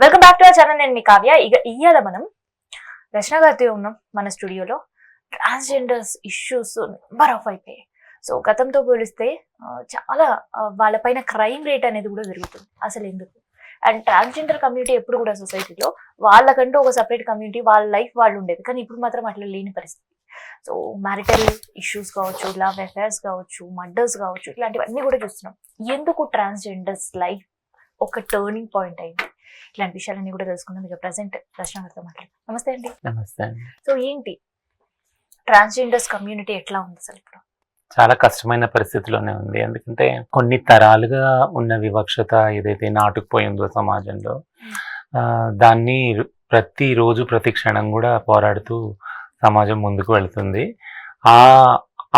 Welcome back to our channel. నేను మీ కావ్య. ఇవాళ మనం రచన గారితో ఉన్నాం మన స్టూడియోలో. ట్రాన్స్జెండర్స్ ఇష్యూస్ నెంబర్ ఆఫ్ అయిపోయాయి. సో గతంతో పోలిస్తే చాలా వాళ్ళపైన క్రైమ్ రేట్ అనేది కూడా పెరుగుతుంది. అసలు ఎందుకు? అండ్ ట్రాన్స్జెండర్ కమ్యూనిటీ ఎప్పుడు కూడా సొసైటీలో వాళ్ళకంటూ ఒక సపరేట్ కమ్యూనిటీ, వాళ్ళ లైఫ్ వాళ్ళు ఉండేది. కానీ ఇప్పుడు మాత్రం అట్లా లేని పరిస్థితి. సో మ్యారిటల్ ఇష్యూస్ కావచ్చు, లవ్ అఫైర్స్ కావచ్చు, మర్డర్స్ కావచ్చు, ఇట్లాంటివన్నీ కూడా చూస్తున్నాం. ఎందుకు ట్రాన్స్జెండర్స్ లైఫ్ ఒక టర్నింగ్ పాయింట్ అయింది? ఇలాంటి విషయాలన్నీ కూడా తెలుసుకుందాం. ఇక ప్రజెంట్ రచన గారితో మాట్లాడు. నమస్తే అండి. నమస్తే అండి. సో ఏంటి ట్రాన్స్జెండర్స్ కమ్యూనిటీ ఎట్లా ఉంది అసలు ఇప్పుడు? చాలా కష్టమైన పరిస్థితిలోనే ఉంది. ఎందుకంటే కొన్ని తరాలుగా ఉన్న వివక్షత ఏదైతే నాటుకుపోయిందో సమాజంలో, దాన్ని ప్రతిరోజు ప్రతి క్షణం కూడా పోరాడుతూ సమాజం ముందుకు వెళుతుంది.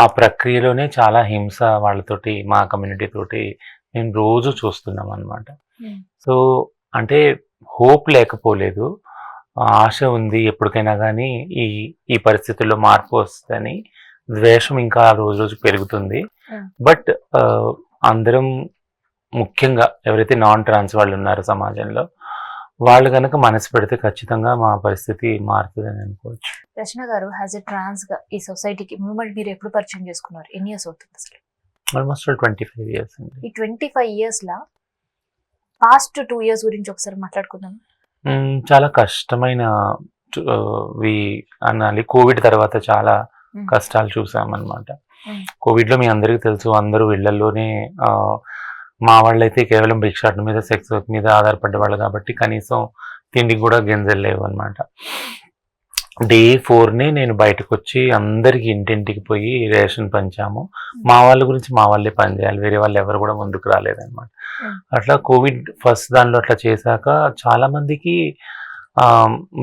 ఆ ప్రక్రియలోనే చాలా హింస వాళ్ళతోటి, మా కమ్యూనిటీ తోటి మేము రోజు చూస్తున్నాం అన్నమాట. సో అంటే హోప్ లేకపోలేదు, ఆశ ఉంది. ఎప్పటికైనా కానీ ఈ పరిస్థితుల్లో మార్పు వస్తుందని. ద్వేషం ఇంకా రోజు రోజు పెరుగుతుంది. బట్ అందరం, ముఖ్యంగా ఎవరైతే నాన్ ట్రాన్స్ వాళ్ళు ఉన్నారో సమాజంలో, వాళ్ళు కనుక మనసు పెడితే ఖచ్చితంగా మా పరిస్థితి మారుతుందని అనుకోవచ్చు. రచన గారు, యాజ్ ఎ ట్రాన్స్ గా ఈ సొసైటీకి మిమ్మల్ని మీరు ఎప్పుడు పరిచయం చేసుకున్నారు? ఎన్ని ఇయర్స్ అవుతుంది అసలు? ఆల్మోస్ట్ 25 years అండి. ఈ 25 years లా పాస్ట్ 2 years గురించి ఒకసారి మాట్లాడుకుందాం. చాలా కష్టమైన అనాలి. కోవిడ్ తర్వాత చాలా కష్టాలు చూసామన్నమాట. కోవిడ్లో మీ అందరికీ తెలుసు, అందరూ ఇళ్లలోనే, మా వాళ్ళైతే కేవలం భిక్షాటన మీద, సెక్స్ వర్క్ మీద ఆధారపడ్డవాళ్ళు కాబట్టి కనీసం తిండికి కూడా గింజలు లేవు అనమాట. Day 4 నేను బయటకు వచ్చి అందరికి ఇంటింటికి పోయి రేషన్ పంచాము. మా వాళ్ళ గురించి మా వాళ్ళే పని చేయాలి, వేరే వాళ్ళు ఎవరు కూడా ముందుకు రాలేదన్నమాట. అట్లా కోవిడ్ ఫస్ట్ దానిలో అట్లా చేశాక చాలా మందికి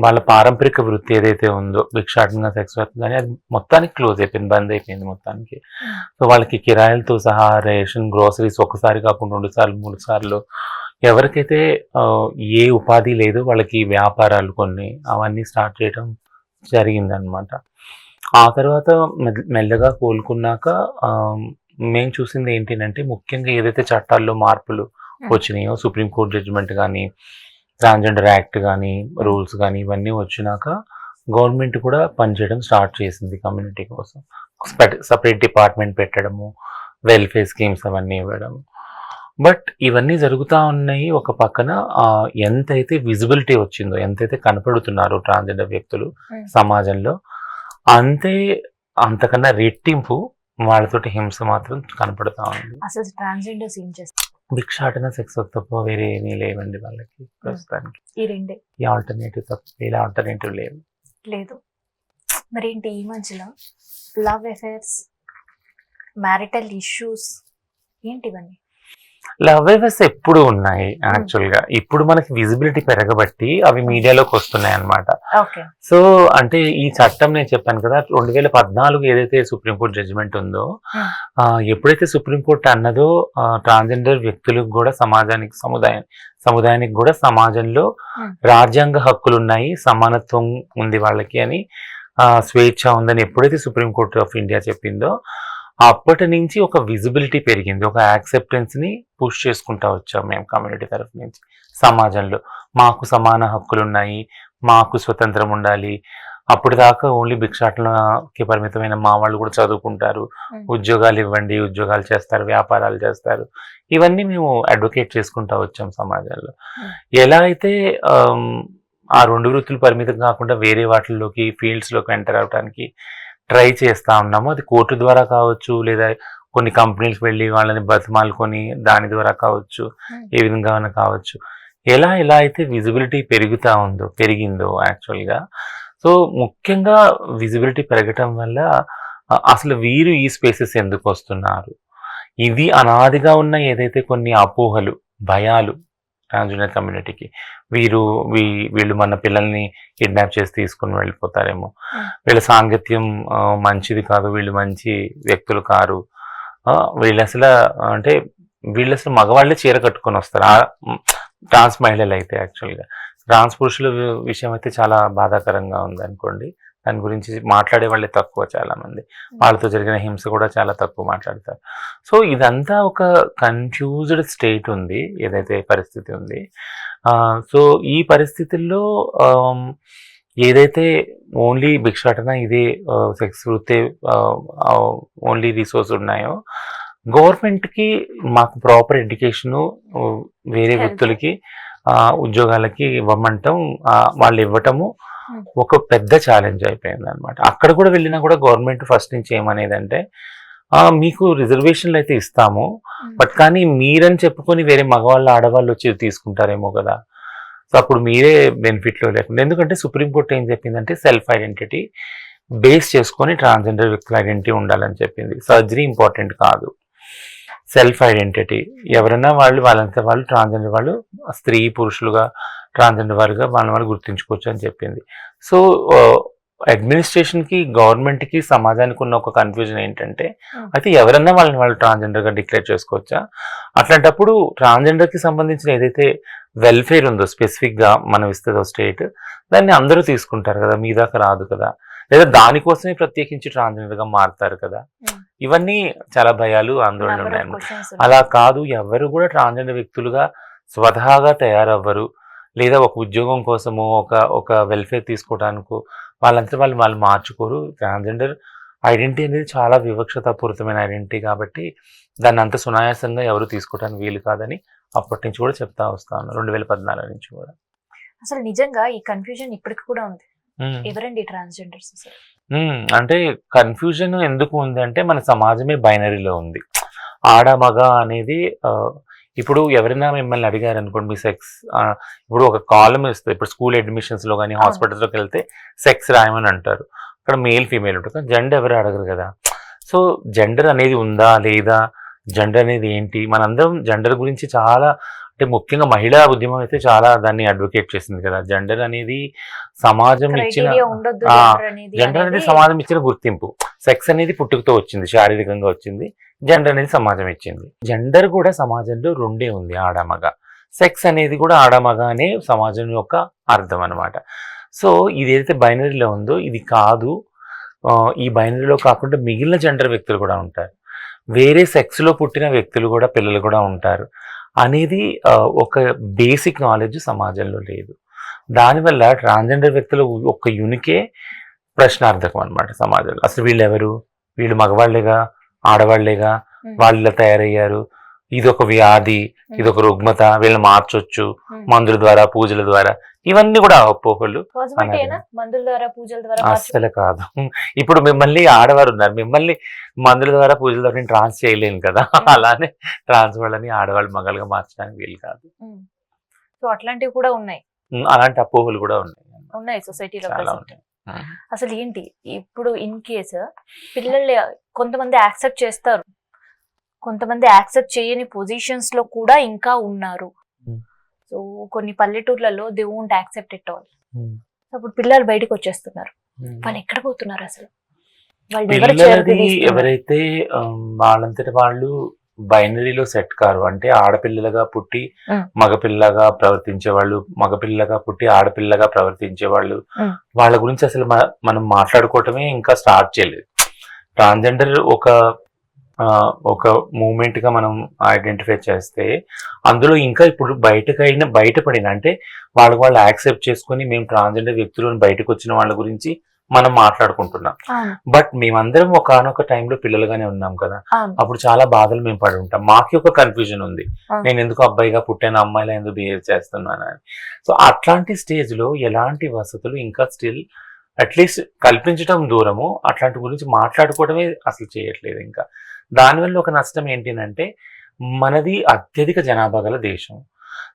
వాళ్ళ పారంపరిక వృత్తి ఏదైతే ఉందో, భిక్షాటన, సెక్స్ వర్క్ కానీ, అది మొత్తానికి క్లోజ్ అయిపోయింది, బంద్ అయిపోయింది మొత్తానికి. సో వాళ్ళకి కిరాయిలతో సహా రేషన్, గ్రోసరీస్ ఒకసారి కాకుండా 2 సార్లు 3 సార్లు, ఎవరికైతే ఏ ఉపాధి లేదో వాళ్ళకి వ్యాపారాలు కొన్ని అవన్నీ స్టార్ట్ చేయడం జరిగిందనమాట. ఆ తర్వాత మెల్లగా కోలుకున్నాక మేము చూసింది ఏంటంటే, ముఖ్యంగా ఏదైతే చట్టాల్లో మార్పులు వచ్చినాయో, సుప్రీంకోర్టు జడ్జిమెంట్ కానీ, ట్రాన్స్జెండర్ యాక్ట్ కానీ, రూల్స్ కానీ, ఇవన్నీ వచ్చినాక గవర్నమెంట్ కూడా పనిచేయడం స్టార్ట్ చేసింది కమ్యూనిటీ కోసం. సపరేట్ డిపార్ట్మెంట్ పెట్టడము, వెల్ఫేర్ స్కీమ్స్ అవన్నీ ఇవ్వడం. బట్ ఇవన్నీ జరుగుతూ ఉన్నాయి. ఒక పక్కన ఎంతైతే విజిబిలిటీ వచ్చిందో, ఎంతైతే కనపడుతున్నారో ట్రాన్స్జెండర్ వ్యక్తులు సమాజంలో, అంతకన్నా రెట్టింపు వాళ్ళతోటి హింస మాత్రం కనపడుతూ ఉంది. అసలు ట్రాన్స్జెండర్స్ ఏం చేస్తారు? భిక్షాటన, సెక్స్ తప్ప వేరే ఏమీ లేవండి వాళ్ళకి ప్రస్తుతానికి. ఈ రెండే ఈ ఆల్టర్నేటివ్ తప్ప వేరే ఆల్టర్నేటివ్ లేదు. మరి ఏంటి ఈ మధ్యలో లవ్ అఫైర్స్, మ్యారిటల్ ఇష్యూస్ ఏంటి ఇవన్నీ? లవ్ అఫైర్స్ ఎప్పుడు ఉన్నాయి యాక్చువల్గా. ఇప్పుడు మనకి విజిబిలిటీ పెరగబట్టి అవి మీడియాలోకి వస్తున్నాయి అన్నమాట. సో అంటే ఈ చట్టం నేను చెప్పాను కదా, 2014 ఏదైతే సుప్రీంకోర్టు జడ్జిమెంట్ ఉందో, ఎప్పుడైతే సుప్రీంకోర్టు అన్నదో ట్రాన్స్జెండర్ వ్యక్తులకు కూడా, సముదాయానికి కూడా సమాజంలో రాజ్యాంగ హక్కులు ఉన్నాయి, సమానత్వం ఉంది వాళ్ళకి అని, స్వేచ్ఛ ఉందని ఎప్పుడైతే సుప్రీంకోర్టు ఆఫ్ ఇండియా చెప్పిందో, అప్పటి నుంచి ఒక విజిబిలిటీ పెరిగింది, ఒక యాక్సెప్టెన్స్ని పుష్ చేసుకుంటా వచ్చాం మేము కమ్యూనిటీ తరఫు నుంచి. సమాజంలో మాకు సమాన హక్కులు ఉన్నాయి, మాకు స్వతంత్రం ఉండాలి. అప్పుడు దాకా ఓన్లీ భిక్షాటనకి పరిమితమైన మా వాళ్ళు కూడా చదువుకుంటారు, ఉద్యోగాలు ఇవ్వండి, ఉద్యోగాలు చేస్తారు, వ్యాపారాలు చేస్తారు. ఇవన్నీ మేము అడ్వకేట్ చేసుకుంటా వచ్చాం సమాజంలో. ఎలా అయితే ఆ 2 వృత్తులు పరిమితం కాకుండా వేరే వాటిల్లోకి, ఫీల్డ్స్లోకి ఎంటర్ అవడానికి ట్రై చేస్తూ ఉన్నాము. అది కోర్టు ద్వారా కావచ్చు, లేదా కొన్ని కంపెనీలకు వెళ్ళి వాళ్ళని బతిమాలుకొని దాని ద్వారా కావచ్చు, ఏ విధంగా కావచ్చు. ఎలా అయితే విజిబిలిటీ పెరిగిందో యాక్చువల్గా. సో ముఖ్యంగా విజిబిలిటీ పెరగటం వల్ల అసలు వీరు ఈ స్పేసెస్ ఎందుకు వస్తున్నారు, ఇది అనాదిగా ఉన్న ఏదైతే కొన్ని అపోహలు, భయాలు ట్రాన్స్జెండర్ కమ్యూనిటీకి, వీళ్ళు మన పిల్లల్ని కిడ్నాప్ చేసి తీసుకుని వెళ్ళిపోతారేమో, వీళ్ళ సాంగత్యం మంచిది కాదు, వీళ్ళు మంచి వ్యక్తులు కారు, వీళ్ళు అసలు మగవాళ్ళే చీర కట్టుకొని వస్తారు ట్రాన్స్ మహిళలు అయితే. యాక్చువల్గా ట్రాన్స్ పురుషుల విషయం అయితే చాలా బాధాకరంగా ఉంది అనుకోండి. దాని గురించి మాట్లాడే వాళ్ళే తక్కువ, చాలా మంది. వాళ్ళతో జరిగిన హింస కూడా చాలా తక్కువ మాట్లాడతారు. సో ఇదంతా ఒక కన్ఫ్యూజ్డ్ స్టేట్ ఉంది, ఏదైతే పరిస్థితి ఉంది. సో ఈ పరిస్థితుల్లో ఏదైతే ఓన్లీ భిక్షాటన ఇదే సెక్స్ వృత్తే ఓన్లీ రిసోర్స్ ఉన్నాయో గవర్నమెంట్కి మాకు ప్రాపర్ ఎడ్యుకేషను వేరే వృత్తులకి ఉద్యోగాలకి ఇవ్వమంటాం, వాళ్ళు ఇవ్వటము ఒక పెద్ద ఛాలెంజ్ అయిపోయింది అనమాట. అక్కడ కూడా వెళ్ళినా కూడా గవర్నమెంట్ ఫస్ట్ నుంచి ఏమనేదంటే మీకు రిజర్వేషన్లు అయితే ఇస్తాము, బట్ కానీ మీరని చెప్పుకొని వేరే మగవాళ్ళు ఆడవాళ్ళు వచ్చి తీసుకుంటారేమో కదా, సో అప్పుడు మీరే బెనిఫిట్లో లేకుండా. ఎందుకంటే సుప్రీంకోర్టు ఏం చెప్పిందంటే సెల్ఫ్ ఐడెంటిటీ బేస్ చేసుకొని ట్రాన్స్జెండర్ వ్యక్తుల ఐడెంటిటీ ఉండాలని చెప్పింది. సర్జరీ ఇంపార్టెంట్ కాదు, సెల్ఫ్ ఐడెంటిటీ. ఎవరైనా వాళ్ళంతా వాళ్ళు ట్రాన్స్జెండర్ వాళ్ళు స్త్రీ పురుషులుగా ట్రాన్స్జెండర్ వారుగా వాళ్ళు గుర్తించుకోవచ్చు అని చెప్పింది. సో అడ్మినిస్ట్రేషన్కి గవర్నమెంట్కి సమాజానికి ఉన్న ఒక కన్ఫ్యూజన్ ఏంటంటే అయితే ఎవరన్నా వాళ్ళు ట్రాన్స్జెండర్గా డిక్లేర్ చేసుకోవచ్చా? అట్లాంటప్పుడు ట్రాన్స్జెండర్కి సంబంధించిన ఏదైతే వెల్ఫేర్ ఉందో స్పెసిఫిక్గా మనం ఇస్తుందో స్టేట్, దాన్ని అందరూ తీసుకుంటారు కదా, మీ దాకా రాదు కదా, లేదా దానికోసమే ప్రత్యేకించి ట్రాన్స్జెండర్గా మారుతారు కదా. ఇవన్నీ చాలా భయాలు ఆందోళనలు ఉన్నాయన్నమాట. అలా కాదు, ఎవరు కూడా ట్రాన్స్జెండర్ వ్యక్తులుగా స్వతహాగా తయారవ్వరు, లేదా ఒక ఉద్యోగం కోసము ఒక వెల్ఫేర్ తీసుకోవడానికి వాళ్ళంతా వాళ్ళు మార్చుకోరు. ట్రాన్స్జెండర్ ఐడెంటిటీ అనేది చాలా వివక్షతాపూరితమైన ఐడెంటిటీ కాబట్టి దాన్ని అంత సునాయాసంగా ఎవరు తీసుకోవడానికి వీలు కాదని అప్పటి నుంచి కూడా చెప్తా వస్తాను, 2014 నుంచి కూడా. అసలు నిజంగా ఈ కన్ఫ్యూజన్ ఇప్పటికి కూడా ఉంది. ఎవరండి ట్రాన్స్జెండర్స్? అంటే కన్ఫ్యూజన్ ఎందుకు ఉంది అంటే మన సమాజమే బైనరీలో ఉంది. ఆడ మగ అనేది ఇప్పుడు ఎవరైనా మిమ్మల్ని అడిగారు అనుకోండి మీ సెక్స్, ఇప్పుడు ఒక కాలం ఇస్తుంది. ఇప్పుడు స్కూల్ అడ్మిషన్స్లో కానీ హాస్పిటల్స్లోకి వెళ్తే సెక్స్ రాయమని అంటారు, అక్కడ మేల్ ఫీమేల్ ఉంటుంది, జెండర్ ఎవరు అడగరు కదా. సో జెండర్ అనేది ఉందా లేదా, జెండర్ అనేది ఏంటి, మనందరం జెండర్ గురించి చాలా, అంటే ముఖ్యంగా మహిళా ఉద్యమం అయితే చాలా దాన్ని అడ్వకేట్ చేసింది కదా. జెండర్ అనేది సమాజం ఇచ్చిన జెండర్ అనేది సమాజం ఇచ్చిన గుర్తింపు. సెక్స్ అనేది పుట్టుకతో వచ్చింది, శారీరకంగా వచ్చింది. జెండర్ అనేది సమాజం ఇచ్చింది. జెండర్ కూడా సమాజంలో రెండే ఉంది, ఆడమగ. సెక్స్ అనేది కూడా ఆడమగ అనే సమాజం యొక్క అర్థం అనమాట. సో ఇది ఏదైతే బైనరీలో ఉందో ఇది కాదు. ఈ బైనరీలో కాకుండా మిగిలిన జెండర్ వ్యక్తులు కూడా ఉంటారు, వేరే సెక్స్లో పుట్టిన వ్యక్తులు కూడా, పిల్లలు కూడా ఉంటారు అనేది ఒక బేసిక్ నాలెడ్జ్ సమాజంలో లేదు. దానివల్ల ట్రాన్స్జెండర్ వ్యక్తులు ఒక యూనికే ప్రశ్నార్థకం అనమాట సమాజంలో. అసలు వీళ్ళు ఎవరు, వీళ్ళు మగవాళ్ళేగా ఆడవాళ్లేగా, వాళ్ళ తయారయ్యారు, ఇదొక వ్యాధి, ఇదొక రుగ్మత, వీళ్ళని మార్చొచ్చు మందుల ద్వారా పూజల ద్వారా, ఇవన్నీ కూడా అపోహలు. అస్సలు కాదు. ఇప్పుడు మిమ్మల్ని ఆడవారు ఉన్నారు, మిమ్మల్ని మందుల ద్వారా పూజల ద్వారా నేను ట్రాన్స్ చేయలేను కదా, అలానే ట్రాన్స్ వాళ్ళని ఆడవాళ్ళు మగలుగా మార్చడానికి వీలు కాదు. సో అట్లాంటివి కూడా ఉన్నాయి, అలాంటి అపోహలు కూడా ఉన్నాయి సొసైటీలో చాలా ఉంటాయి. అసలు ఏంటి ఇప్పుడు ఇన్ కేసు పిల్లలు కొంతమంది యాక్సెప్ట్ చేస్తారు, కొంతమంది యాక్సెప్ట్ చేయని పొజిషన్స్ లో కూడా ఇంకా ఉన్నారు. సో కొన్ని పల్లెటూర్లలో they won't accept it all. అప్పుడు పిల్లలు బయటకు వచ్చేస్తున్నారు, వాళ్ళు ఎక్కడ పోతున్నారు అసలు? ఎవరైతే వాళ్ళంతటి వాళ్ళు బైనరీలో సెట్ కారు, అంటే ఆడపిల్లలుగా పుట్టి మగపిల్లగా ప్రవర్తించే వాళ్ళు, మగపిల్లగా పుట్టి ఆడపిల్లగా ప్రవర్తించే వాళ్ళు, వాళ్ళ గురించి అసలు మనం మాట్లాడుకోవటమే ఇంకా స్టార్ట్ చేయలేదు. ట్రాన్స్జెండర్ ఒక మూమెంట్ గా మనం ఐడెంటిఫై చేస్తే అందులో ఇంకా ఇప్పుడు బయటపడిన, అంటే వాళ్ళు యాక్సెప్ట్ చేసుకుని మేము ట్రాన్స్జెండర్ వ్యక్తులను బయటకు వచ్చిన వాళ్ళ గురించి మనం మాట్లాడుకుంటున్నాం. బట్ మేమందరం ఒకనొక టైంలో పిల్లలుగానే ఉన్నాం కదా, అప్పుడు చాలా బాధలు మేము పడి ఉంటాం. మాకి ఒక కన్ఫ్యూజన్ ఉంది, నేను ఎందుకు అబ్బాయిగా పుట్టాను, అమ్మాయిలా ఎందుకు బిహేవ్ చేస్తున్నాను అని. సో అట్లాంటి స్టేజ్ లో ఎలాంటి వసతులు ఇంకా స్టిల్ అట్లీస్ట్ కల్పించడం దూరము, అట్లాంటి గురించి మాట్లాడుకోవడమే అసలు చేయట్లేదు. ఇంకా దానివల్ల ఒక నష్టం ఏంటంటే మనది అత్యధిక జనాభా గల దేశం.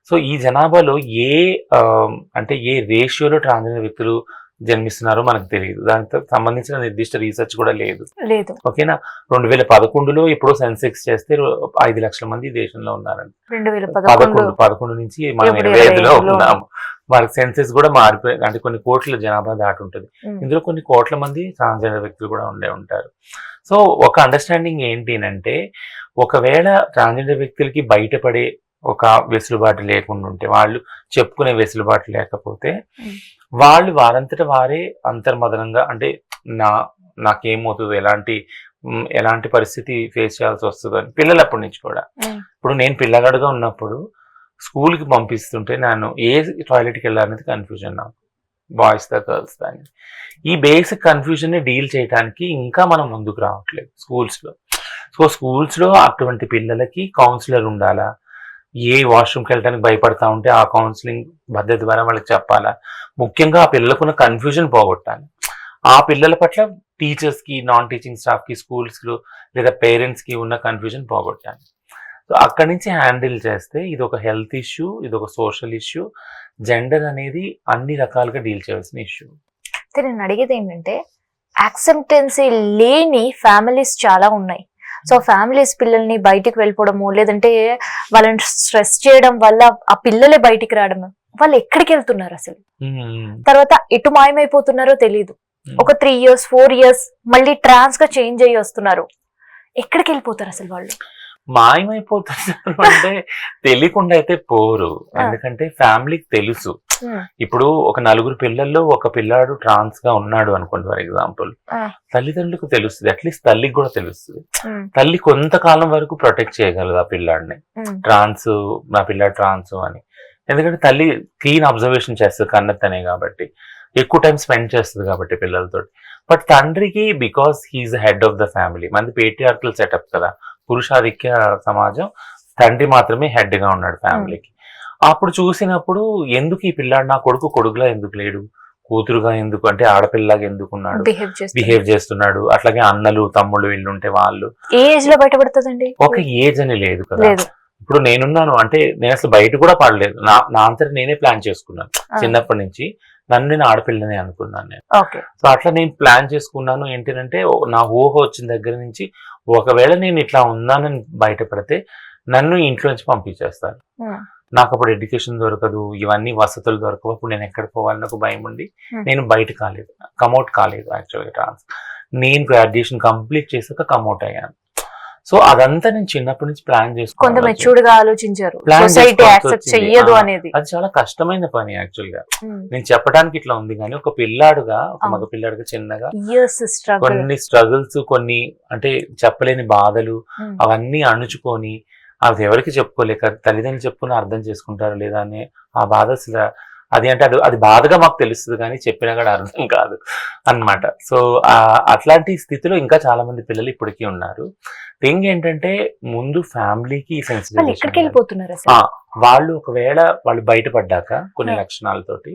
సో ఈ జనాభాలో ఏ రేషియోలో ట్రాన్స్జెండర్ వ్యక్తులు జన్మిస్తున్నారో మనకు తెలియదు, దానికి సంబంధించిన నిర్దిష్ట రీసెర్చ్ కూడా లేదు. ఓకేనా, 2011లో ఇప్పుడు సెన్సెక్స్ చేస్తే 5 లక్షల మంది దేశంలో ఉన్నారండి. 11 నుంచి మనం 25లో ఉన్నాము. వాళ్ళకి సెన్సెస్ కూడా మారిపోయి, అంటే కొన్ని కోట్ల జనాభా దాటి ఉంటుంది. ఇందులో కొన్ని కోట్ల మంది ట్రాన్స్జెండర్ వ్యక్తులు కూడా ఉంటారు. సో ఒక అండర్స్టాండింగ్ ఏంటి అంటే, ఒకవేళ ట్రాన్స్జెండర్ వ్యక్తులకి బయటపడే ఒక వెసులుబాటు లేకుండా ఉంటే, వాళ్ళు చెప్పుకునే వెసులుబాటు లేకపోతే, వాళ్ళు వారంతట వారే అంతర్మదనంగా, అంటే నాకేమవుతుందో, ఎలాంటి పరిస్థితి ఫేస్ చేయాల్సి వస్తుందో అని పిల్లలు అప్పటి నుంచి కూడా. ఇప్పుడు నేను పిల్లగాడుగా ఉన్నప్పుడు స్కూల్కి పంపిస్తుంటే నేను ఏ టాయిలెట్కి వెళ్ళాలనేది కన్ఫ్యూజన్ నాకు, బాయ్స్ దా గర్ల్స్ దా అని. ఈ బేసిక్ కన్ఫ్యూజన్ని డీల్ చేయడానికి ఇంకా మనం ముందుకు రావట్లేదు స్కూల్స్లో. సో స్కూల్స్లో అటువంటి పిల్లలకి కౌన్సిలర్ ఉండాలా, ఏ వాష్రూమ్కి వెళ్ళడానికి భయపడతా ఉంటే ఆ కౌన్సిలింగ్ పద్ధతి ద్వారా వాళ్ళకి చెప్పాలా, ముఖ్యంగా ఆ పిల్లలకున్న కన్ఫ్యూజన్ పోగొట్టాలి. ఆ పిల్లల పట్ల టీచర్స్కి, నాన్ టీచింగ్ స్టాఫ్కి, స్కూల్స్లో లేదా పేరెంట్స్కి ఉన్న కన్ఫ్యూజన్ పోగొట్టాలి. సో అక్కడి నుంచి హ్యాండిల్ చేస్తే ఇది ఒక హెల్త్ ఇష్యూ, ఇది ఒక సోషల్ ఇష్యూ, జెండర్ అనేది అన్ని రకాలుగా డీల్ చేయాల్సిన ఇష్యూ. నేను అడిగేది ఏంటంటే యాక్సెప్టెన్సీ లేని ఫ్యామిలీస్ చాలా ఉన్నాయి. సో ఫ్యామిలీస్ పిల్లల్ని బయటికి వెళ్ళిపోవడము, లేదంటే వాళ్ళని స్ట్రెస్ చేయడం వల్ల ఆ పిల్లలే బయటికి రావడం, వాళ్ళు ఎక్కడికి వెళ్తున్నారు అసలు, తర్వాత ఎటు మాయమైపోతున్నారో తెలియదు. ఒక 3 years 4 years మళ్ళీ ట్రాన్స్ గా చేంజ్ అయ్యి వస్తున్నారు. ఎక్కడికి వెళ్ళిపోతారు అసలు వాళ్ళు? మాయమైపోతున్నారు అంటే తెలియకుండా అయితే పోరు, ఎందుకంటే ఫ్యామిలీకి తెలుసు. ఇప్పుడు ఒక 4 పిల్లల్లో ఒక పిల్లాడు ట్రాన్స్ గా ఉన్నాడు అనుకోండి ఫర్ ఎగ్జాంపుల్, తల్లిదండ్రులకు తెలుస్తుంది, అట్లీస్ట్ తల్లికి కూడా తెలుస్తుంది. తల్లి కొంతకాలం వరకు ప్రొటెక్ట్ చేయగలదు ఆ పిల్లాడిని, ట్రాన్స్ నా పిల్లాడు ట్రాన్స్ అని. ఎందుకంటే తల్లి క్లీన్ అబ్జర్వేషన్ చేస్తుంది కన్నత్తనే కాబట్టి, ఎక్కువ టైం స్పెండ్ చేస్తుంది కాబట్టి పిల్లలతో. బట్ తండ్రికి because he is head of the family, మనది పేట్రియార్కల్ సెటప్ కదా, పురుషాధిక్య సమాజం, తండ్రి మాత్రమే హెడ్ గా ఉన్నాడు ఫ్యామిలీకి. అప్పుడు చూసినప్పుడు ఎందుకు ఈ పిల్లాడు నా కొడుకు కొడుకులా ఎందుకు లేడు, కూతురుగా ఎందుకు, అంటే ఆడపిల్లగా ఎందుకు ఉన్నాడు, బిహేవ్ చేస్తున్నాడు. అట్లాగే అన్నలు తమ్ముళ్ళు వీళ్ళు ఉంటే వాళ్ళు ఏ ఏజ్ లో బయటపడుతుందండి? ఒక ఏజ్ అని లేదు కదా. ఇప్పుడు నేనున్నాను అంటే నేను అసలు బయట కూడా పడలేదు, నా అంతటి నేనే ప్లాన్ చేసుకున్నాను. చిన్నప్పటి నుంచి నన్ను నేను ఆడపిల్లని అనుకున్నాను నేను. సో అట్లా నేను ప్లాన్ చేసుకున్నాను. ఏంటంటే నా ఊహ వచ్చిన దగ్గర నుంచి ఒకవేళ నేను ఇట్లా ఉన్నానని బయటపడితే నన్ను ఇంట్లో నుంచి పంపించేస్తాను. నాకు అప్పుడు ఎడ్యుకేషన్ దొరకదు, ఇవన్నీ వసతులు దొరకవు, అప్పుడు నేను ఎక్కడ పోవాలని ఒక భయం ఉండి నేను బయట కాలేదు, కమౌట్ కాలేదు. యాక్చువల్గా ట్రాన్స్ నేను గ్రాడ్యుయేషన్ కంప్లీట్ చేసాక కమౌట్ అయ్యాను. సో అదంతా నేను చిన్నప్పటి నుంచి ప్లాన్ చేసుకున్నాను. అది చాలా కష్టమైన పని యాక్చువల్ గా. నేను చెప్పడానికి ఇట్లా ఉంది కానీ ఒక పిల్లాడుగా, ఒక మగ పిల్లాడుగా చిన్నగా కొన్ని స్ట్రగుల్స్, కొన్ని అంటే చెప్పలేని బాధలు అవన్నీ అణుచుకొని, అది ఎవరికి చెప్పుకోలేక తల్లిదండ్రులు చెప్పుకుని అర్థం చేసుకుంటారు లేదా అని ఆ బాధ అసలు అది అంటే అది బాధగా మాకు తెలుస్తుంది కానీ చెప్పినా కూడా అర్థం కాదు అన్నమాట. సో అట్లాంటి స్థితిలో ఇంకా చాలా మంది పిల్లలు ఇప్పటికీ ఉన్నారు. థింగ్ ఏంటంటే ముందు ఫ్యామిలీకి సెన్సిటివ్, వాళ్ళు ఒకవేళ వాళ్ళు బయటపడ్డాక కొన్ని లక్షణాలతోటి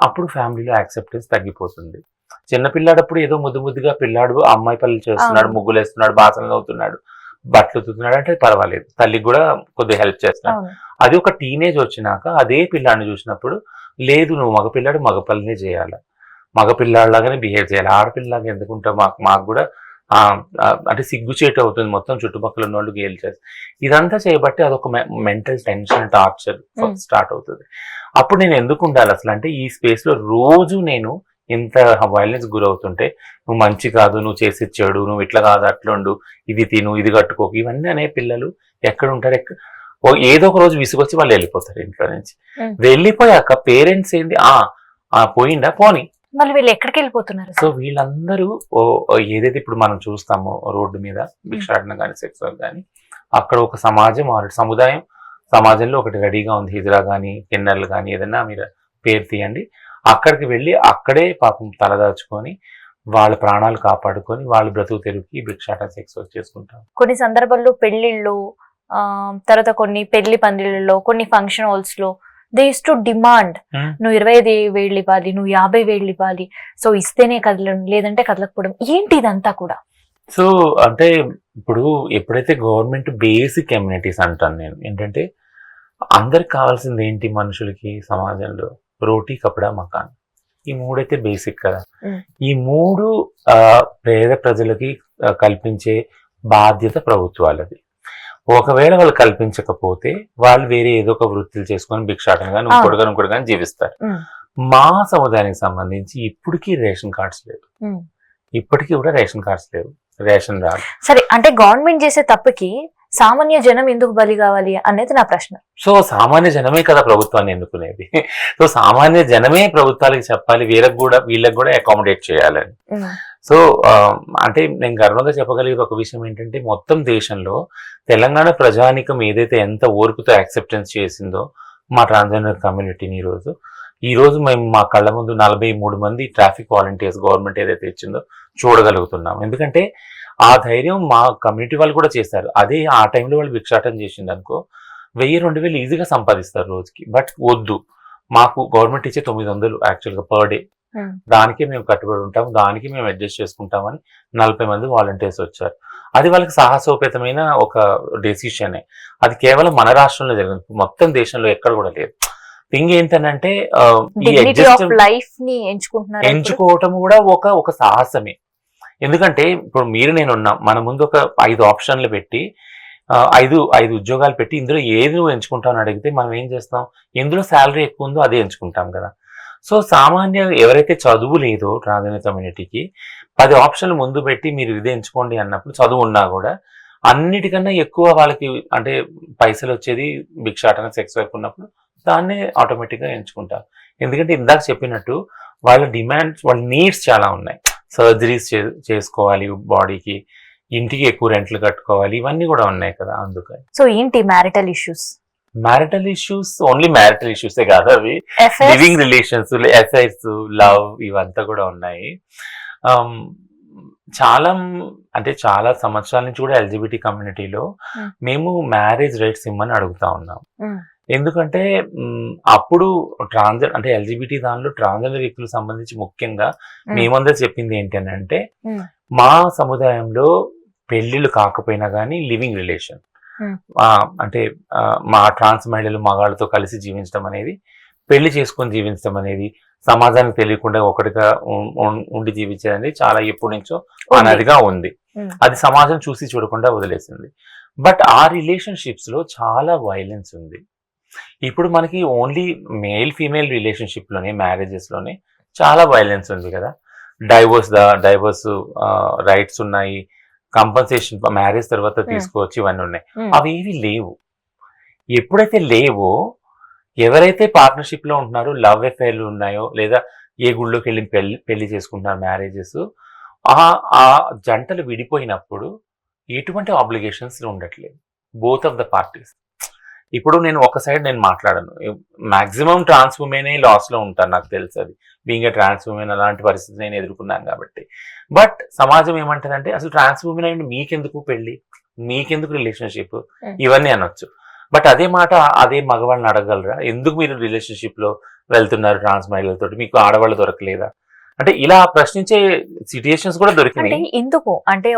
అప్పుడు ఫ్యామిలీలో యాక్సెప్టెన్స్ తగ్గిపోతుంది. చిన్న పిల్లాడప్పుడు ఏదో ముద్దుగా పిల్లాడు అమ్మాయి పనులు చేస్తున్నాడు, ముగ్గులు వేస్తున్నాడు, బాసనలు అవుతున్నాడు, బట్టలు ఉతుకుతున్నాడు అంటే పర్వాలేదు, తల్లికి కూడా కొద్దిగా హెల్ప్ చేస్తున్నాడు. అది ఒక టీనేజ్ వచ్చినాక అదే పిల్లాడిని చూసినప్పుడు లేదు నువ్వు మగపిల్లాడు మగ పనులనే చేయాలి, మగపిల్లాడిలాగానే బిహేవ్ చేయాలి, ఆడపిల్లలాగా ఎందుకుంటావు, మాకు కూడా అంటే సిగ్గుచేటు అవుతుంది, మొత్తం చుట్టుపక్కల ఉన్న వాళ్ళు గేల్ చేస్తారు. ఇదంతా చేయబట్టి అదొక మెంటల్ టెన్షన్, టార్చర్ స్టార్ట్ అవుతుంది. అప్పుడు నేను ఎందుకు ఉండాలి అసలు అంటే ఈ స్పేస్ లో రోజు నేను ఇంత వైలెన్స్ గురవుతుంటే నువ్వు మంచి కాదు, నువ్వు చేసి చెడు, నువ్వు ఇట్లా కాదు అట్లుండు, ఇది తిను, ఇది కట్టుకోకు, ఇవన్నీ అనే పిల్లలు ఎక్కడ ఉంటారు, ఏదో ఒక రోజు విసుగొచ్చి వాళ్ళు వెళ్ళిపోతారు ఇంట్లో నుంచి. వెళ్ళిపోయాక పేరెంట్స్ ఏంది పోయిందా పోని, మళ్ళీ వీళ్ళు ఎక్కడికి వెళ్ళిపోతున్నారు. సో వీళ్ళందరూ ఏదైతే ఇప్పుడు మనం చూస్తామో రోడ్డు మీద భిక్షాటన కానీ సెక్స్ వర్క్ కానీ, అక్కడ ఒక సమాజం సముదాయం సమాజంలో ఒకటి రెడీగా ఉంది, హిజ్రా కానీ కిన్నర్లు కానీ ఏదైనా మీరు పేరు తీయండి, అక్కడికి వెళ్ళి అక్కడే పాపం తలదాచుకొని వాళ్ళ ప్రాణాలు కాపాడుకొని వాళ్ళు బ్రతుకు తెరువుకి భిక్షాటన సెక్స్ వర్క్ చేసుకుంటారు. కొన్ని సందర్భాల్లో పెళ్లిళ్ళు, తర్వాత కొన్ని పెళ్లి పందిళ్ళలో, కొన్ని ఫంక్షన్ హాల్స్ లో దే యూస్ టు డిమాండ్ నువ్వు 25,000 ఇవ్వాలి, నువ్వు 50,000 ఇవ్వాలి, సో ఇస్తేనే కదలడం లేదంటే కదలకపోవడం, ఏంటి ఇదంతా కూడా? సో అంటే ఇప్పుడు ఎప్పుడైతే గవర్నమెంట్ బేసిక్ ఎమ్యూనిటీస్ అంటాను నేను, ఏంటంటే అందరికి కావాల్సింది ఏంటి మనుషులకి సమాజంలో, రోటీ కపడా మకాన్, ఈ మూడైతే బేసిక్ కదా. ఈ మూడు పేద ప్రజలకి కల్పించే బాధ్యత ప్రభుత్వాలది. ఒకవేళ వాళ్ళు కల్పించకపోతే వాళ్ళు వేరే ఏదో ఒక వృత్తులు చేసుకొని భిక్షాటన కానీ ఇంకోటి కానీ జీవిస్తారు. మా సముదాయానికి సంబంధించి ఇప్పటికీ రేషన్ కార్డ్స్ లేవు, ఇప్పటికీ కూడా రేషన్ కార్డ్స్ లేవు, రేషన్ రాదు. సరే, అంటే గవర్నమెంట్ చేసే తప్పుకి సామాన్య జనం ఎందుకు బలి కావాలి అనేది నా ప్రశ్న. సో సామాన్య జనమే కదా ప్రభుత్వాన్ని ఎన్నుకునేది, సో సామాన్య జనమే ప్రభుత్వాలకి చెప్పాలి వీళ్ళకి కూడా అకామిడేట్ చేయాలని. సో అంటే నేను గర్వంగా చెప్పగలిగేది ఒక విషయం ఏంటంటే మొత్తం దేశంలో తెలంగాణ ప్రజానికం ఏదైతే ఎంత ఓర్పుతో యాక్సెప్టెన్స్ చేసిందో మా ట్రాన్స్జెండర్ కమ్యూనిటీని ఈ రోజు మేము మా కళ్ళ ముందు 43 మంది ట్రాఫిక్ వాలంటీర్స్ గవర్నమెంట్ ఏదైతే ఇచ్చిందో చూడగలుగుతున్నాం. ఎందుకంటే ఆ ధైర్యం మా కమ్యూనిటీ వాళ్ళు కూడా చేశారు. అదే ఆ టైంలో వాళ్ళు భిక్షాటం చేసింది అనుకో 1000-2000 ఈజీగా సంపాదిస్తారు రోజుకి. బట్ వద్దు, మాకు గవర్నమెంట్ ఇచ్చే 900 యాక్చువల్గా పర్ డే, దానికి మేము కట్టుబడి ఉంటాము, దానికి మేము అడ్జస్ట్ చేసుకుంటామని 40 మంది వాలంటీర్స్ వచ్చారు. అది వాళ్ళకి సాహసోపేతమైన ఒక డెసిషనే. అది కేవలం మన రాష్ట్రంలో జరిగింది, మొత్తం దేశంలో ఎక్కడ కూడా లేదు. థింగ్ ఏంటంటే ఎంచుకోవటం కూడా ఒక సాహసమే. ఎందుకంటే ఇప్పుడు మీరు నేను ఉన్నాం, మన ముందు ఒక 5 ఆప్షన్లు పెట్టి 5 ఉద్యోగాలు పెట్టి ఇందులో ఏది నువ్వు ఎంచుకుంటావు అని అడిగితే మనం ఏం చేస్తాం, ఎందులో శాలరీ ఎక్కువ ఉందో అదే ఎంచుకుంటాం కదా. సో సామాన్యంగా ఎవరైతే చదువు లేదో ట్రాన్స్జెండర్ కమ్యూనిటీకి 10 ఆప్షన్లు ముందు పెట్టి మీరు ఇదే ఎంచుకోండి అన్నప్పుడు చదువు ఉన్నా కూడా అన్నిటికన్నా ఎక్కువ వాళ్ళకి అంటే పైసలు వచ్చేది భిక్షాటన, సెక్స్ వైపు ఉన్నప్పుడు దాన్నే ఆటోమేటిక్గా ఎంచుకుంటారు. ఎందుకంటే ఇందాక చెప్పినట్టు వాళ్ళ డిమాండ్స్, వాళ్ళ నీడ్స్ చాలా ఉన్నాయి. సర్జరీస్ చేసుకోవాలి బాడీకి, ఇంటికి ఎక్కువ రెంట్లు కట్టుకోవాలి, ఇవన్నీ కూడా ఉన్నాయి కదా. అందుకని సో ఏంటి మ్యారిటల్ ఇష్యూస్ ఓన్లీ మ్యారిటల్ ఇష్యూసే కాదు, అవి లివింగ్ రిలేషన్స్, ఎఫైర్స్, లవ్, ఇవంతా కూడా ఉన్నాయి. చాలా సంవత్సరాల నుంచి కూడా ఎల్జిబిటీ కమ్యూనిటీలో మేము మ్యారేజ్ రైట్స్ ఇమ్మని అడుగుతా ఉన్నాం. ఎందుకంటే అప్పుడు అంటే ఎల్జిబిటీ దానిలో ట్రాన్స్జెండర్ వ్యక్తులకు సంబంధించి ముఖ్యంగా మేమందరూ చెప్పింది ఏంటంటే మా సముదాయంలో పెళ్లిళ్ళు కాకపోయినా కానీ లివింగ్ రిలేషన్, అంటే మా ట్రాన్స్ మహిళలు మగాళ్ళతో కలిసి జీవించడం అనేది, పెళ్లి చేసుకొని జీవించడం అనేది, సమాజానికి తెలియకుండా ఒకటిగా ఉండి జీవించేది అనేది చాలా ఎప్పటి నుంచో అన్నదిగా ఉంది. అది సమాజం చూసి చూడకుండా వదిలేసింది. బట్ ఆ రిలేషన్షిప్స్ లో చాలా వైలెన్స్ ఉంది. ఇప్పుడు మనకి ఓన్లీ మేల్ ఫీమేల్ రిలేషన్షిప్ లోనే, మ్యారేజెస్ లోనే చాలా వైలెన్స్ ఉంది కదా. డైవోర్స్ రైట్స్ ఉన్నాయి, కంపన్సేషన్ మ్యారేజ్ తర్వాత తీసుకోవచ్చు, ఇవన్నీ ఉన్నాయి. అవి ఏవి లేవు. ఎప్పుడైతే లేవో, ఎవరైతే పార్ట్నర్షిప్ లో ఉంటున్నారో, లవ్ అఫైర్లు ఉన్నాయో, లేదా ఏ గుళ్ళోకి వెళ్ళి పెళ్లి చేసుకుంటున్నారు మ్యారేజెస్, ఆ జంటలు విడిపోయినప్పుడు ఎటువంటి ఆబ్లిగేషన్స్ ఉండట్లేదు బోత్ ఆఫ్ ద పార్టీస్. ఇప్పుడు నేను ఒక సైడ్ నేను మాట్లాడను, మాక్సిమం ట్రాన్స్ ఉమెనే లాస్ లో ఉంటాను, నాకు తెలుసు. అది బీయింగ్ ఏ ట్రాన్స్ ఉమెన్ అలాంటి పరిస్థితి నేను ఎదుర్కొన్నాను కాబట్టి. బట్ సమాజం ఏమంటదంటే, అసలు ట్రాన్స్ ఉమెన్ అయ్యి మీకెందుకు పెళ్లి, మీకెందుకు రిలేషన్షిప్, ఇవన్నీ అనొచ్చు. బట్ అదే మాట అదే మగవాళ్ళని అడగలరా, ఎందుకు మీరు రిలేషన్షిప్ లో వెళ్తున్నారు ట్రాన్స్ మహిళలతో, మీకు ఆడవాళ్ళు దొరకలేదా అంటే ఇలా ప్రశ్నించే సిచ్యుయేషన్స్ కూడా దొరికినాయి. ఎందుకు అంటే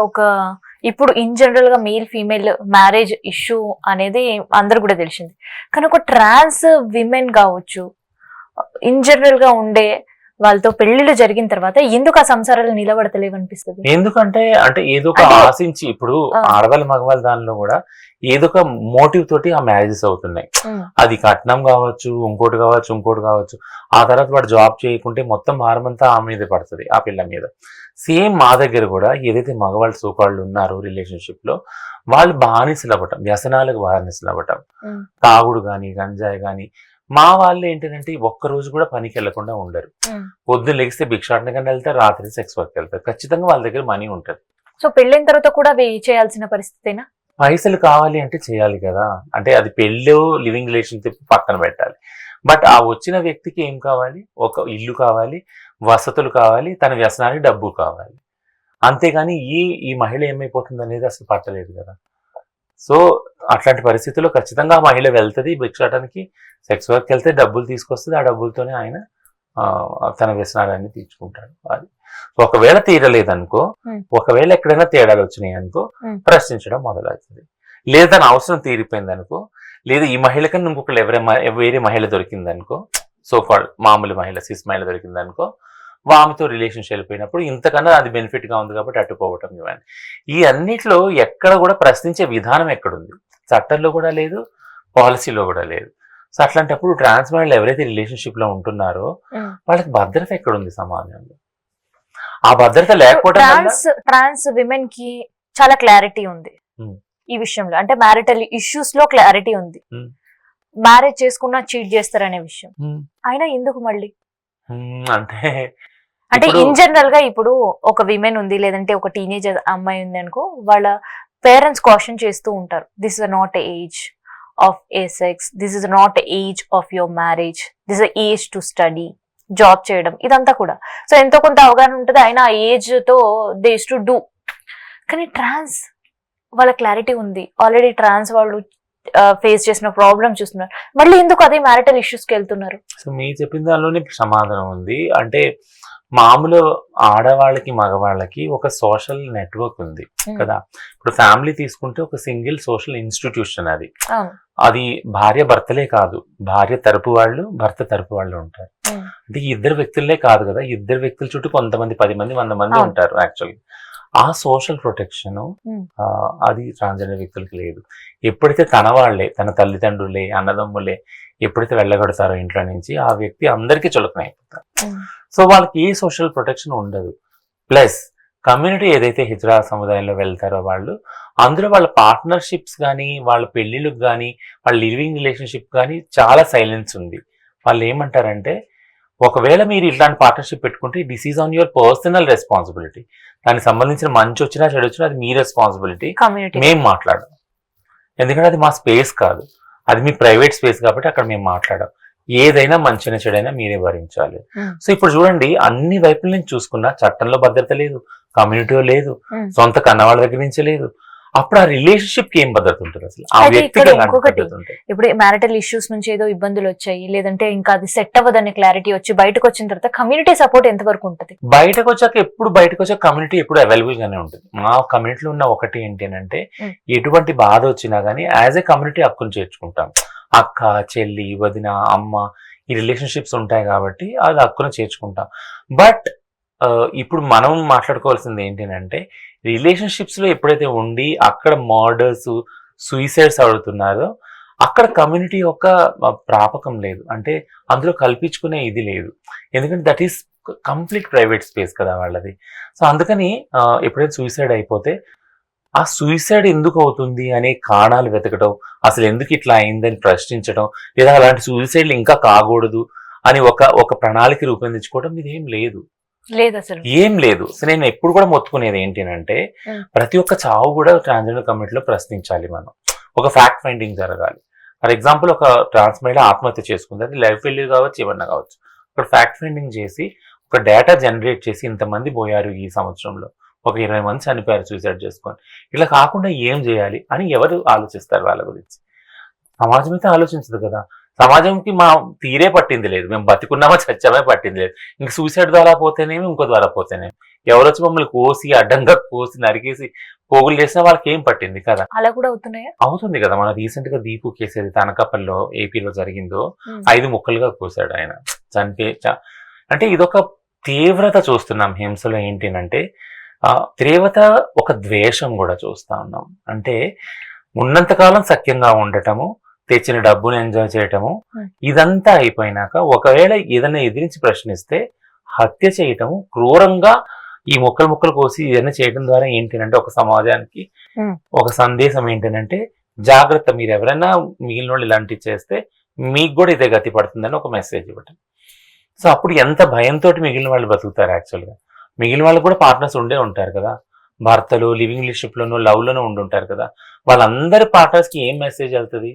ఇప్పుడు ఇన్ జనరల్ గా మేల్ ఫీమేల్ మ్యారేజ్ ఇష్యూ అనేది అందరు కూడా తెలిసింది, కానీ ఒక ట్రాన్స్ విమెన్ కావచ్చు, ఇన్ జనరల్ గా ఉండే వాళ్ళతో పెళ్లిళ్ళు జరిగిన తర్వాత ఎందుకు ఆ సంసారాలు నిలబడతలేవు అనిపిస్తుంది? ఎందుకంటే ఏదో ఒక ఆశించి, ఇప్పుడు ఆడవాళ్ళ మగవాళ్ళ దానిలో కూడా ఏదో ఒక మోటివ్ తోటి ఆ మ్యారేజెస్ అవుతున్నాయి. అది కట్నం కావచ్చు, ఇంకోటి కావచ్చు. ఆ తర్వాత వాడు జాబ్ చేయకుంటే మొత్తం భారం అంతా ఆ మీద పడుతుంది, ఆ పిల్ల మీద. సేమ్ మా దగ్గర కూడా ఏదైతే మగవాళ్ళు సోకాళ్ళు ఉన్నారో రిలేషన్షిప్ లో, వాళ్ళు బానిసలు అవ్వటం, వ్యసనాలకు బానిసలు అవ్వటం, తాగుడు గాని, గంజాయి గాని. మా వాళ్ళు ఏంటంటే ఒక్కరోజు కూడా పనికి వెళ్లకుండా ఉండరు. పొద్దున్న లెగిస్తే భిక్షాటనకన్నా వెళ్తారు, రాత్రి సెక్స్ వర్క్ వెళ్తారు. ఖచ్చితంగా వాళ్ళ దగ్గర మనీ ఉంటది. సో పెళ్ళైన తర్వాత కూడా చేయాల్సిన పరిస్థితేనా? పైసలు కావాలి అంటే చేయాలి కదా. అంటే అది పెళ్ళో లివింగ్ రిలేషన్షిప్ పక్కన పెట్టాలి. బట్ ఆ వచ్చిన వ్యక్తికి ఏం కావాలి, ఒక ఇల్లు కావాలి, వసతులు కావాలి, తన వ్యసనానికి డబ్బు కావాలి. అంతేగాని ఈ మహిళ ఏమైపోతుంది అనేది అసలు పట్టలేదు కదా. సో అట్లాంటి పరిస్థితుల్లో ఖచ్చితంగా ఆ మహిళ వెళ్తుంది భిక్షాటానికి, సెక్స్ వర్క్ వెళ్తే డబ్బులు తీసుకొస్తుంది, ఆ డబ్బులతోనే ఆయన తన వ్యసనాలన్నీ తీర్చుకుంటాడు. అది ఒకవేళ తీరలేదనుకో, ఒకవేళ ఎక్కడైనా తేడాలు వచ్చినాయి అనుకో, ప్రశ్నించడం మొదలవుతుంది. లేదా తన అవసరం తీరిపోయింది అనుకో, లేదా ఈ మహిళ కన్నా ఇంకొకళ్ళు వేరే మహిళ దొరికిందనుకో, సో కాల్డ్ మామూలు మహిళ, సిస్ మహిళ దొరికిందనుకో, ఆమెతో రిలేషన్షిప్ వెళ్ళిపోయినప్పుడు ఇంతకన్నా అది బెనిఫిట్ గా ఉంది కాబట్టి అట్టుకోవటం, ఇవన్నీ. ఈ అన్నిట్లో ఎక్కడ కూడా ప్రశ్నించే విధానం ఎక్కడుంది, చట్టంలో కూడా లేదు, పాలసీలో కూడా లేదు. సో అట్లాంటప్పుడు ట్రాన్స్ మహిళలు ఎవరైతే రిలేషన్షిప్ లో ఉంటున్నారో వాళ్ళకి భద్రత ఎక్కడుంది సమాజంలో? ఆ భద్రత లేకపోవడం, ట్రాన్స్ విమెన్ కి చాలా క్లారిటీ ఉంది ఈ విషయంలో. అంటే మ్యారిటల్ ఇష్యూస్ లో క్లారిటీ ఉంది, మ్యారేజ్ చేసుకున్నా చీట్ చేస్తారనే విషయం. అయినా ఎందుకు మళ్ళీ అంటే ఇన్ జనరల్ గా ఇప్పుడు ఒక విమెన్ ఉంది లేదంటే ఒక టీనేజర్ అమ్మాయి ఉంది అనుకో, వాళ్ళ పేరెంట్స్ కాషన్ చేస్తూ ఉంటారు, this is not age of A sex, this is not age of your marriage, this is age to study, job చేయడం, ఇదంతా కూడా. సో ఎంతో కొంత అవగాహన ఉంటుంది, అయినా ఆ ఏజ్ తో దే యూస్ టు డూ. కానీ ట్రాన్స్ వాళ్ళ క్లారిటీ ఉంది, ఆల్రెడీ ట్రాన్స్ వాళ్ళు ఫేస్ చేసిన ప్రాబ్లమ్ చూస్తున్నారు, మళ్ళీ ఎందుకు అదే మ్యారిటల్ ఇష్యూస్కి వెళ్తున్నారు? సో మీరు చెప్పిన దానిలోనే సమాధానం ఉంది. అంటే మామూలు ఆడవాళ్ళకి మగవాళ్ళకి ఒక సోషల్ నెట్వర్క్ ఉంది కదా. ఇప్పుడు ఫ్యామిలీ తీసుకుంటే ఒక సింగిల్ సోషల్ ఇన్స్టిట్యూషన్ అది. అది భార్య భర్తలే కాదు, భార్య తరపు వాళ్ళు భర్త తరపు వాళ్ళు ఉంటారు. అంటే ఇద్దరు వ్యక్తులే కాదు కదా, ఇద్దరు వ్యక్తుల చుట్టూ కొంతమంది 10 మంది 100 మంది ఉంటారు యాక్చువల్లీ. ఆ సోషల్ ప్రొటెక్షన్ అది ట్రాన్స్జెండర్ వ్యక్తులకి లేదు. ఎప్పుడైతే తన వాళ్లే, తన తల్లిదండ్రులే, అన్నదమ్ములే ఎప్పుడైతే వెళ్ళగొడతారో ఇంట్లో నుంచి, ఆ వ్యక్తి అందరికీ చులకన అయిపోతారు. సో వాళ్ళకి ఏ సోషల్ ప్రొటెక్షన్ ఉండదు. ప్లస్ కమ్యూనిటీ ఏదైతే హిజ్రా సముదాయంలో వెళ్తారో వాళ్ళు, అందులో వాళ్ళ పార్ట్నర్షిప్స్ కానీ, వాళ్ళ పెళ్లిళ్ళకి కానీ, వాళ్ళ లివింగ్ రిలేషన్షిప్ కానీ చాలా సైలెన్స్ ఉంది. వాళ్ళు ఏమంటారంటే, ఒకవేళ మీరు ఇట్లాంటి పార్ట్నర్షిప్ పెట్టుకుంటే this is on your personal responsibility, దానికి సంబంధించిన మంచి వచ్చినా చెడు వచ్చినా అది మీ రెస్పాన్సిబిలిటీ, మేము మాట్లాడడం. ఎందుకంటే అది మా స్పేస్ కాదు, అది మీ ప్రైవేట్ స్పేస్ కాబట్టి అక్కడ మేము మాట్లాడాం. ఏదైనా మంచిగా చెడైనా మీరే భరించాలి. సో ఇప్పుడు చూడండి, అన్ని వైపుల నుంచి చూసుకున్నా చట్టంలో భద్రత లేదు, కమ్యూనిటీలో లేదు, సొంత కన్నవాళ్ళ దగ్గర నుంచి లేదు. అప్పుడు ఆ రిలేషన్షిప్ కి ఏం భద్రత ఉంటుంది అసలు? ఆ వ్యక్తికి ఇప్పుడు మ్యారిటల్ ఇష్యూస్ నుంచి ఏదో ఇబ్బందులు వచ్చాయి, లేదంటే ఇంకా అది సెట్ అవ్వదనే క్లారిటీ వచ్చి బయటకు వచ్చిన తర్వాత కమ్యూనిటీ సపోర్ట్ ఎంత వరకు ఉంటుంది? బయటకు వచ్చాక కమ్యూనిటీ ఎప్పుడు అవైలబుల్ గానే ఉంటుంది. మా కమ్యూనిటీలో ఉన్న ఒకటి ఏంటి అంటే, ఎటువంటి బాధ వచ్చినా గానీ యాజ్ ఏ కమ్యూనిటీ హక్కును చేర్చుకుంటాం. అక్క, చెల్లి, వదిన, అమ్మ, ఈ రిలేషన్షిప్స్ ఉంటాయి కాబట్టి అది హక్కును చేర్చుకుంటాం. బట్ ఇప్పుడు మనం మాట్లాడుకోవాల్సింది ఏంటి అంటే, రిలేషన్షిప్స్ లో ఎప్పుడైతే ఉండి అక్కడ మర్డర్స్, సూసైడ్స్ అవుతున్నారో అక్కడ కమ్యూనిటీ యొక్క ప్రాపకం లేదు. అంటే అందులో కల్పించుకునే ఇది లేదు, ఎందుకంటే that is complete private space కదా వాళ్ళది. సో అందుకని ఎప్పుడైతే సూసైడ్ అయిపోతే ఆ సూసైడ్ ఎందుకు అవుతుంది అనే కారణాలు వెతకడం, అసలు ఎందుకు ఇట్లా అయిందని ప్రశ్నించడం, లేదా అలాంటి సూసైడ్లు ఇంకా కాకూడదు అని ఒక ప్రణాళిక రూపొందించుకోవడం ఇది ఏం లేదు. ఏం లేదు. సో నేను ఎప్పుడు కూడా మొత్తుకునేది ఏంటి అంటే, ప్రతి ఒక్క చావు కూడా ట్రాన్స్జెండర్ కమ్యూనిటీలో ప్రశ్నించాలి. మనం ఒక ఫ్యాక్ట్ ఫైండింగ్ జరగాలి. ఫర్ ఎగ్జాంపుల్, ఒక ట్రాన్స్ మహిళ ఆత్మహత్య చేసుకుంది, అది లైఫ్ ఫెయిల్యూర్ కావచ్చు, ఏమన్నా కావచ్చు. ఒక ఫ్యాక్ట్ ఫైండింగ్ చేసి ఒక డేటా జనరేట్ చేసి ఇంతమంది పోయారు ఈ సంవత్సరంలో, ఒక 20 మంది చనిపోయారు సూసైడ్ చేసుకొని, ఇట్లా కాకుండా ఏం చేయాలి అని ఎవరు ఆలోచిస్తారు వాళ్ళ గురించి? సమాజం అయితే ఆలోచించదు కదా. సమాజంకి మా తీరే పట్టింది లేదు, మేము బతికున్నామా చచ్చామే పట్టింది లేదు. ఇంక సూసైడ్ ద్వారా పోతేనేమి, ఇంకో ద్వారా పోతేనేమి, ఎవరు వచ్చి మమ్మల్ని కోసి అడ్డంగా కోసి నరికేసి పోగులు చేసినా వాళ్ళకి ఏం పట్టింది కదా. అలా కూడా అవుతుంది కదా. మన రీసెంట్ గా దీపు కేసు ఏది తనకాపల్లిలో ఏపీలో జరిగిందో, 5 ముక్కలుగా కోసాడు ఆయన, అంటే ఇదొక తీవ్రత చూస్తున్నాం హింసలో. ఏంటంటే తీవ్రత, ఒక ద్వేషం కూడా చూస్తా ఉన్నాం. అంటే ఉన్నంతకాలం సఖ్యంగా ఉండటము, తెచ్చిన డబ్బును ఎంజాయ్ చేయటము, ఇదంతా అయిపోయినాక ఒకవేళ ఏదైనా ఎదిరించి ప్రశ్నిస్తే హత్య చేయటము, క్రూరంగా ఈ ముక్కలు కోసి ఏదైనా చేయడం ద్వారా ఏంటంటే ఒక సమాజానికి ఒక సందేశం ఏంటంటే, జాగ్రత్త, మీరు ఎవరైనా మిగిలిన వాళ్ళు ఇలాంటివి చేస్తే మీకు కూడా ఇదే గతి పడుతుందని ఒక మెసేజ్ ఇవ్వటం. సో అప్పుడు ఎంత భయంతో మిగిలిన వాళ్ళు బతుకుతారు. యాక్చువల్గా మిగిలిన వాళ్ళు కూడా పార్ట్నర్స్ ఉండే ఉంటారు కదా, భర్తలు లివింగ్ రిలేషన్షిప్ లోనూ లవ్ లోనూ ఉండుంటారు కదా. వాళ్ళందరి పార్ట్నర్స్ కి ఏం మెసేజ్ వెళ్తుంది?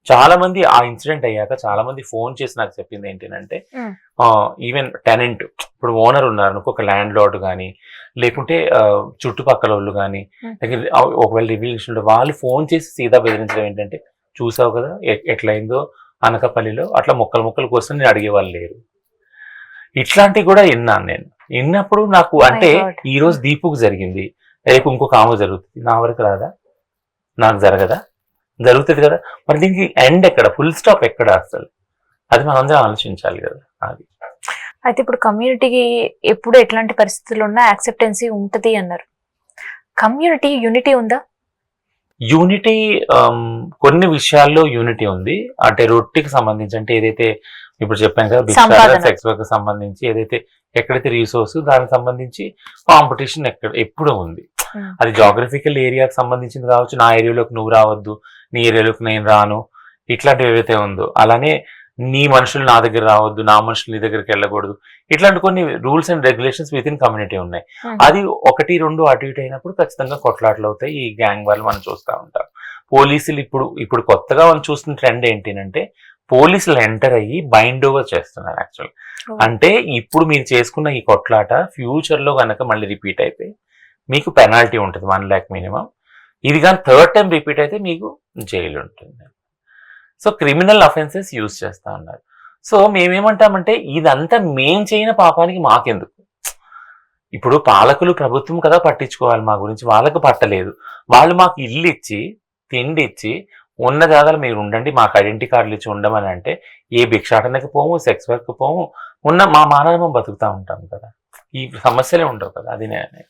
చాలా మంది ఆ ఇన్సిడెంట్ అయ్యాక చాలా మంది ఫోన్ చేసి నాకు చెప్పింది ఏంటంటే, ఈవెన్ టెనెంట్, ఇప్పుడు ఓనర్ ఉన్నారు, ఒక ల్యాండ్ లార్డ్ కానీ, లేకుంటే చుట్టుపక్కల వాళ్ళు కానీ, ఒకవేళ రిలేషన్ వాళ్ళు ఫోన్ చేసి సీదా బెదిరించడం ఏంటంటే, చూసావు కదా ఎట్లయిందో అనకాపల్లిలో, అట్లా ముక్కలు కోసం నేను అడిగేవాళ్ళు లేరు. ఇట్లాంటివి కూడా విన్నాను నేను. విన్నప్పుడు నాకు అంటే, ఈ రోజు దీపుకు జరిగింది, రేపు ఇంకొక ఆమె జరుగుతుంది, నా వరకు రాదా? నాకు జరగదా? జరుగుతుంది కదా. మరి దీనికి ఎండ్ ఎక్కడ, ఫుల్ స్టాప్ ఎక్కడ అసలు? అది మనం అందరం ఆలోచించాలి కదా. అది అయితే ఇప్పుడు కమ్యూనిటీకి ఎప్పుడు ఎట్లాంటి పరిస్థితులు ఉన్నా యాక్సెప్టెన్సీ ఉంటది అన్నారు. కమ్యూనిటీ యూనిటీ ఉందా? యూనిటీ కొన్ని విషయాల్లో యూనిటీ ఉంది. అంటే రొట్టికి సంబంధించి, అంటే ఏదైతే ఇప్పుడు చెప్పాను కదా, సెక్స్ వర్క్ సంబంధించి ఏదైతే ఎక్కడైతే రిసోర్స్, దానికి సంబంధించి కాంపిటీషన్ ఎప్పుడు ఉంది. అది జాగ్రఫికల్ ఏరియాకి సంబంధించింది కావచ్చు, నా ఏరియాలోకి నువ్వు రావద్దు, నీ ఏరియాలోకి నేను రాను, ఇట్లాంటివి ఏవైతే ఉందో. అలానే నీ మనుషులు నా దగ్గర రావద్దు, నా మనుషులు నీ దగ్గరికి వెళ్ళకూడదు, ఇట్లాంటి కొన్ని rules and regulations with in community ఉన్నాయి. అది 1-2 అటు ఇటు అయినప్పుడు ఖచ్చితంగా కొట్లాటలు అవుతాయి. ఈ గ్యాంగ్ వాళ్ళు మనం చూస్తూ ఉంటాం. పోలీసులు ఇప్పుడు కొత్తగా వాళ్ళు చూస్తున్న ట్రెండ్ ఏంటంటే పోలీసులు ఎంటర్ అయ్యి బైండ్ ఓవర్ చేస్తున్నారు యాక్చువల్. అంటే ఇప్పుడు మీరు చేసుకున్న ఈ కొట్లాట ఫ్యూచర్ లో కనుక మళ్ళీ రిపీట్ అయితే మీకు పెనాల్టీ ఉంటుంది 1 lakh మినిమం. ఇది కానీ 3rd టైం రిపీట్ అయితే మీకు జైలు ఉంటుంది. సో క్రిమినల్ అఫెన్సెస్ యూజ్ చేస్తా ఉన్నారు. సో మేమేమంటామంటే ఇదంతా మేం చేయని పాపానికి మాకెందుకు? ఇప్పుడు పాలకులు ప్రభుత్వం కదా పట్టించుకోవాలి మా గురించి, వాళ్ళకు పట్టలేదు. వాళ్ళు మాకు ఇల్లు ఇచ్చి తిండి ఇచ్చి ఉన్న జాగాలు మీరు ఉండండి, మాకు ఐడెంటిటీ కార్డులు ఇచ్చి ఉండమని అంటే ఏ భిక్షాటనకి పోము, సెక్స్ వర్క్ పోము, ఉన్న మా మానవం బతుకుతా ఉంటాం కదా. ఈ సమస్యలే ఉండవు కదా. అది నేను